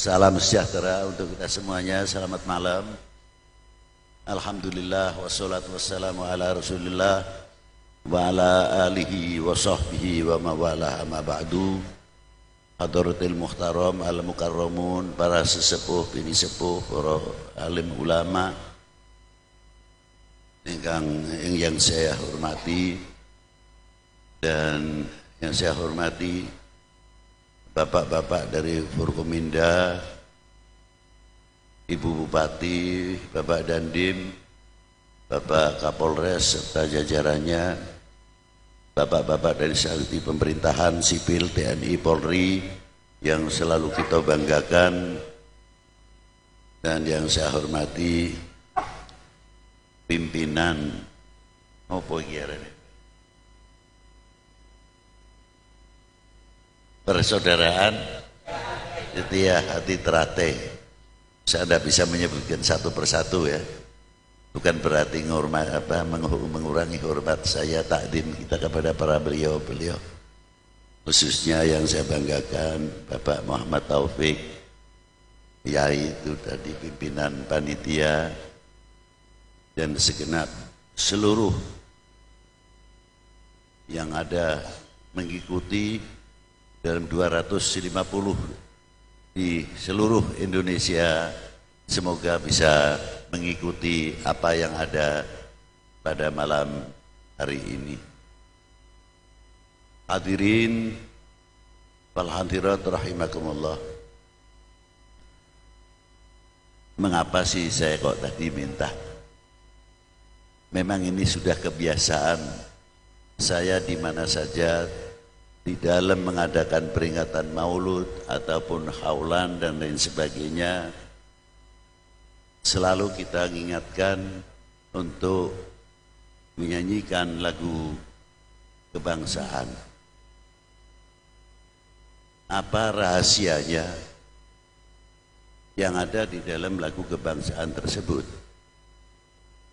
Salam sejahtera untuk kita semuanya. Selamat malam. Alhamdulillah wassalatu wassalamu ala Rasulillah wa ala alihi wa sahbihi wa mawalah amma ba'du. Hadratil muhtaram al-mukarramun, para sesepuh, bini sepuh, para alim ulama yang saya hormati, dan yang saya hormati bapak-bapak dari Forkominda, Ibu Bupati, Bapak Dandim, Bapak Kapolres serta jajarannya, bapak-bapak dari instansi pemerintahan sipil, TNI, Polri yang selalu kita banggakan, dan yang saya hormati pimpinan persaudaraan Setia Hati Trate. Saya tidak bisa menyebutkan satu persatu ya, bukan berarti mengurangi hormat saya, takdim kita kepada para beliau, khususnya yang saya banggakan Bapak Muhammad Taufik, yaitu tadi pimpinan panitia, dan segenap seluruh yang ada mengikuti dalam 250 di seluruh Indonesia. Semoga bisa mengikuti apa yang ada pada malam hari ini. Hadirin wal hadirat rahimakumullah. Mengapa sih saya kok tadi minta? Memang ini sudah kebiasaan saya di mana saja di dalam mengadakan peringatan maulud ataupun haulan dan lain sebagainya, selalu kita ingatkan untuk menyanyikan lagu kebangsaan. Apa rahasianya yang ada di dalam lagu kebangsaan tersebut?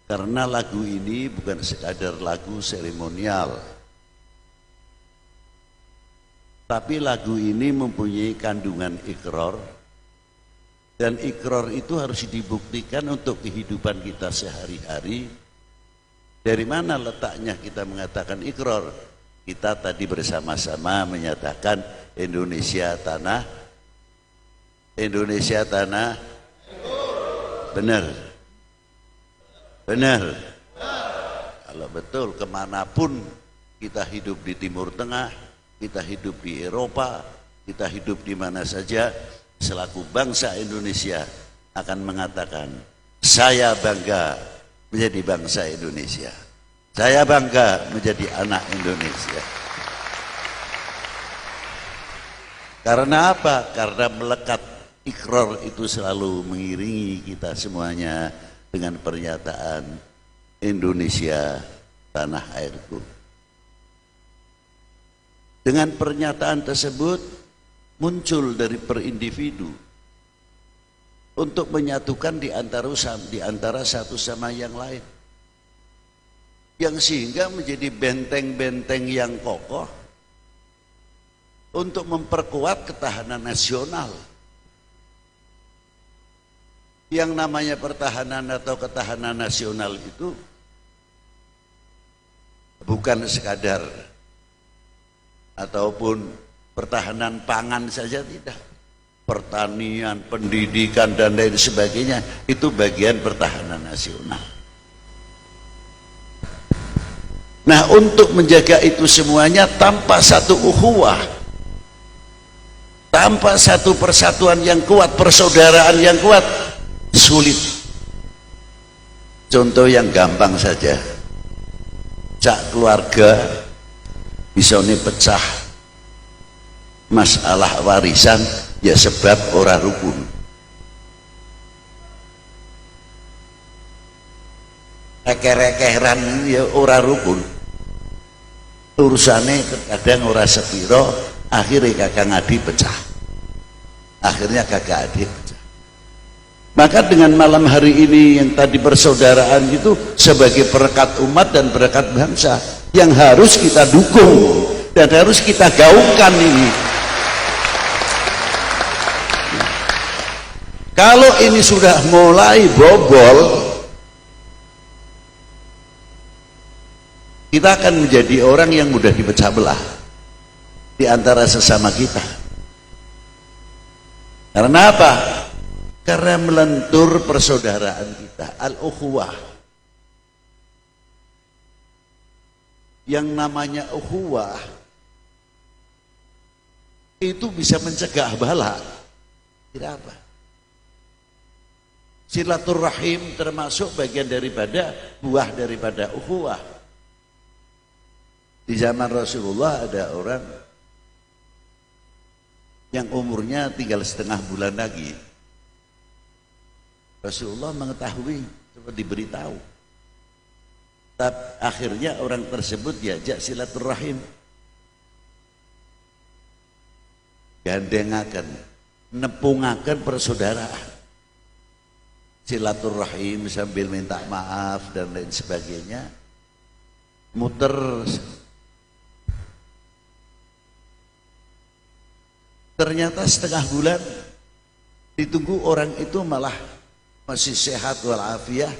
Karena lagu ini bukan sekadar lagu seremonial, tapi lagu ini mempunyai kandungan ikrar, dan ikrar itu harus dibuktikan untuk kehidupan kita sehari-hari. Dari mana letaknya kita mengatakan ikrar? Kita tadi bersama-sama menyatakan Indonesia tanah benar. Kalau betul, kemanapun kita hidup, di Timur Tengah, kita hidup di Eropa, kita hidup di mana saja, selaku bangsa Indonesia akan mengatakan, saya bangga menjadi bangsa Indonesia, saya bangga menjadi anak Indonesia. Karena apa? Karena melekat ikrar itu selalu mengiringi kita semuanya dengan pernyataan Indonesia tanah airku. Dengan pernyataan tersebut muncul dari per individu untuk menyatukan di antara satu sama yang lain, yang sehingga menjadi benteng-benteng yang kokoh untuk memperkuat ketahanan nasional. Yang namanya pertahanan atau ketahanan nasional itu bukan sekadar ataupun pertahanan pangan saja, tidak. Pertanian, pendidikan dan lain sebagainya itu bagian pertahanan nasional. Nah, untuk menjaga itu semuanya tanpa satu ukhuwah, tanpa satu persatuan yang kuat, persaudaraan yang kuat, sulit. Contoh yang gampang saja, cak keluarga bisa nih pecah masalah warisan ya sebab ora rukun. Reker-rekeran ya ora rukun, urusannya kadang ora sepiro, akhirnya kakak ngadi pecah, akhirnya kakak adik pecah. Maka dengan malam hari ini yang tadi persaudaraan itu sebagai perekat umat dan perekat bangsa yang harus kita dukung dan harus kita gaungkan ini. Kalau ini sudah mulai bobol, kita akan menjadi orang yang mudah dipecah belah di antara sesama kita. Karena apa? Karena melentur persaudaraan kita, al-ukhuwah. Yang namanya ukhuwah itu bisa mencegah bala. Tidak apa? Silaturrahim termasuk bagian daripada buah daripada ukhuwah. Di zaman Rasulullah ada orang yang umurnya tinggal setengah bulan lagi. Rasulullah mengetahui, seperti diberitahu. Tapi akhirnya orang tersebut diajak silaturrahim. Gandengaken, nepungaken persaudaraan. Silaturrahim sambil minta maaf dan lain sebagainya. Muter. Ternyata setengah bulan ditunggu, orang itu malah masih sehat walafiat,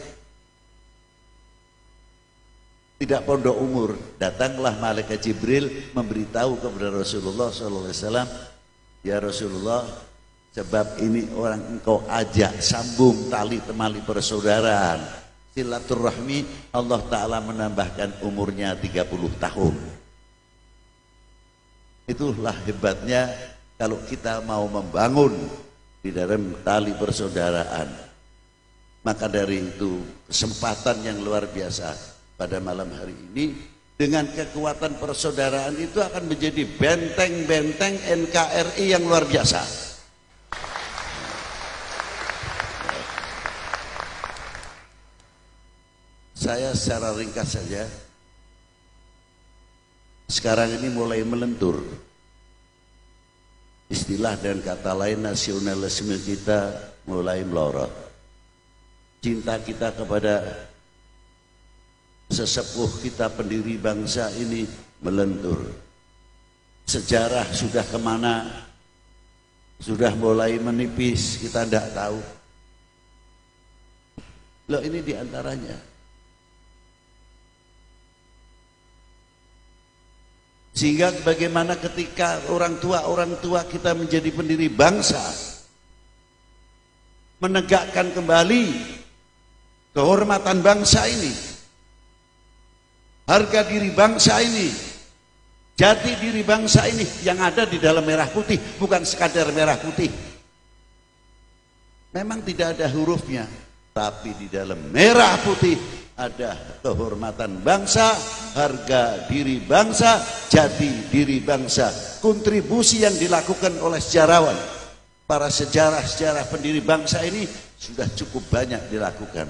tidak pondok umur. Datanglah malaikat Jibril memberitahu kepada Rasulullah SAW, ya Rasulullah, sebab ini orang engkau ajak sambung tali temali persaudaraan, silaturahmi, Allah Ta'ala menambahkan umurnya 30 tahun. Itulah hebatnya kalau kita mau membangun di dalam tali persaudaraan. Maka dari itu kesempatan yang luar biasa pada malam hari ini, dengan kekuatan persaudaraan itu akan menjadi benteng-benteng NKRI yang luar biasa. Saya secara ringkas saja, sekarang ini mulai melentur istilah dan kata lain, nasionalisme kita mulai melorot. Cinta kita kepada sesepuh kita, pendiri bangsa ini, melentur. Sejarah sudah kemana, sudah mulai menipis, kita tidak tahu. Loh, ini diantaranya. Sehingga bagaimana ketika orang tua kita menjadi pendiri bangsa, menegakkan kembali kehormatan bangsa ini, harga diri bangsa ini, jati diri bangsa ini yang ada di dalam merah putih, bukan sekadar merah putih. Memang tidak ada hurufnya, tapi di dalam merah putih ada kehormatan bangsa, harga diri bangsa, jati diri bangsa. Kontribusi yang dilakukan oleh sejarawan, para sejarah pendiri bangsa ini sudah cukup banyak dilakukan.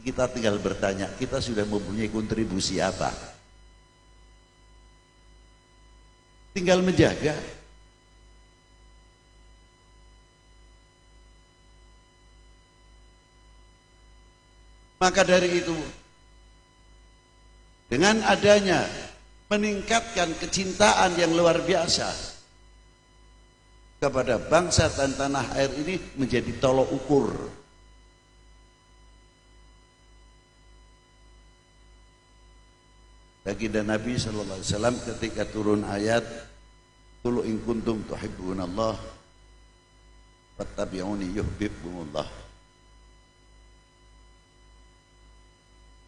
Kita tinggal bertanya, kita sudah mempunyai kontribusi apa? Tinggal menjaga. Maka dari itu, dengan adanya meningkatkan kecintaan yang luar biasa kepada bangsa dan tanah air ini menjadi tolok ukur. Baginda Nabi SAW ketika turun ayat qul in kuntum tuhibbunallah fattabi'uni yuhibbukumullah.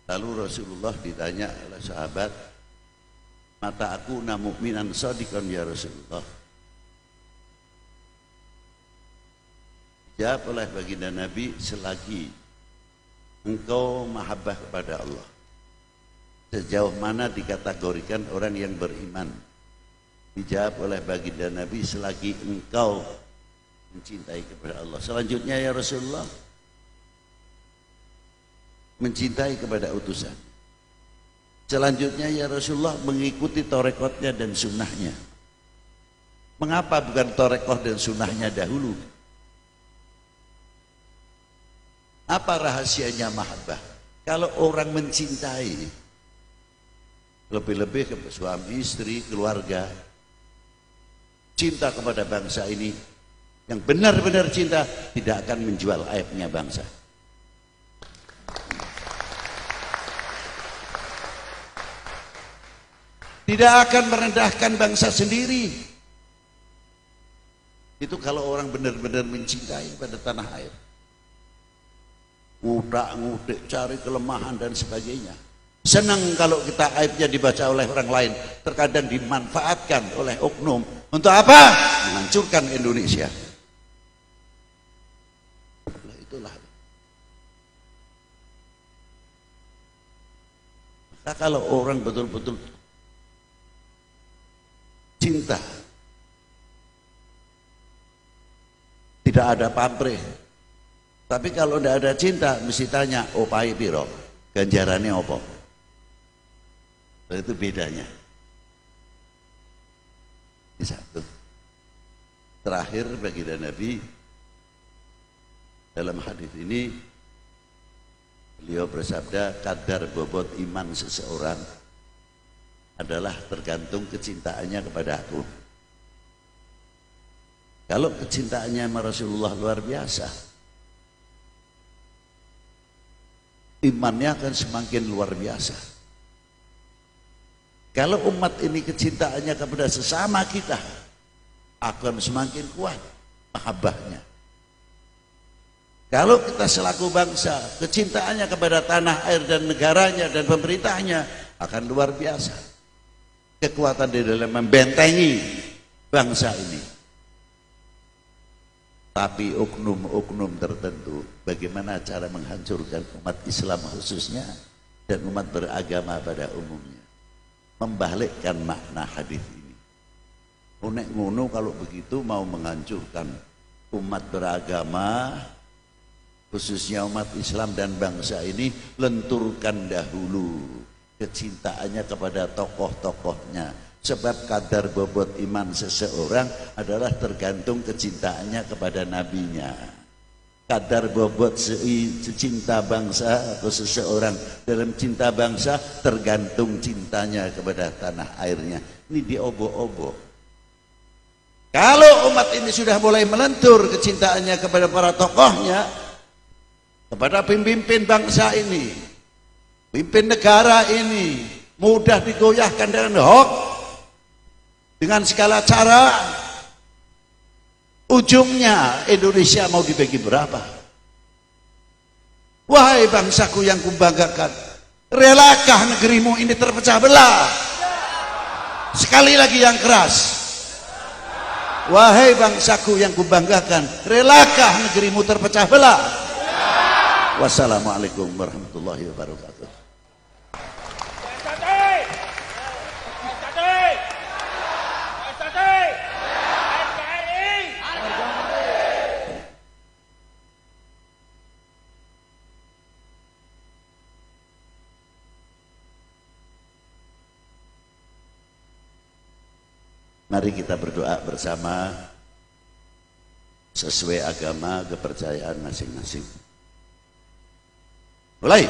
Lalu Rasulullah ditanya oleh sahabat, mata aku na mu'minan shadiqan ya Rasulullah. Jawab oleh baginda Nabi, selagi engkau mahabbah kepada Allah, sejauh mana dikategorikan orang yang beriman? Dijawab oleh baginda Nabi, selagi engkau mencintai kepada Allah. Selanjutnya ya Rasulullah, mencintai kepada utusan. Selanjutnya ya Rasulullah, mengikuti torekotnya dan sunnahnya. Mengapa bukan torekoh dan sunnahnya dahulu? Apa rahasianya mahabbah? Kalau orang mencintai, lebih-lebih ke suami, istri, keluarga, cinta kepada bangsa ini, Yang benar-benar cinta tidak akan menjual aibnya bangsa. Tidak akan merendahkan bangsa sendiri. Itu kalau orang benar-benar mencintai pada tanah air. Ngutak-ngutik, cari kelemahan dan sebagainya. Senang kalau kita aibnya dibaca oleh orang lain. Terkadang dimanfaatkan oleh oknum. Untuk apa? Menghancurkan Indonesia. Itulah. Maka kalau orang betul-betul cinta, tidak ada pamrih. Tapi kalau tidak ada cinta, mesti tanya, opai piro, ganjarannya apa? Itu bedanya. Ini satu. Terakhir bagi Nabi dalam hadis ini, beliau bersabda, kadar bobot iman seseorang adalah tergantung kecintaannya kepada aku. Kalau kecintaannya sama Rasulullah luar biasa, imannya akan semakin luar biasa. Kalau umat ini kecintaannya kepada sesama kita, akan semakin kuat mahabbahnya. Kalau kita selaku bangsa, kecintaannya kepada tanah air dan negaranya dan pemerintahnya akan luar biasa. Kekuatan di dalam membentengi bangsa ini. Tapi oknum-oknum tertentu, bagaimana cara menghancurkan umat Islam khususnya dan umat beragama pada umumnya, membalikkan makna hadis ini. Unek ngono kalau begitu mau menghancurkan umat beragama, khususnya umat Islam dan bangsa ini, lenturkan dahulu kecintaannya kepada tokoh-tokohnya. Sebab kadar bobot iman seseorang adalah tergantung kecintaannya kepada nabinya. Kadar bobot cinta bangsa atau seseorang dalam cinta bangsa tergantung cintanya kepada tanah airnya. Ini diobok-obok. Kalau umat ini sudah mulai melentur kecintaannya kepada para tokohnya, kepada pemimpin bangsa ini, pimpin negara ini, mudah digoyahkan dengan hoax, dengan segala cara, ujungnya Indonesia mau dibagi berapa? Wahai bangsaku yang kubanggakan, relakah negerimu ini terpecah belah? Sekali lagi yang keras. Wahai bangsaku yang kubanggakan, relakah negerimu terpecah belah? Wassalamualaikum warahmatullahi wabarakatuh. Mari kita berdoa bersama sesuai agama kepercayaan masing-masing. Mulai.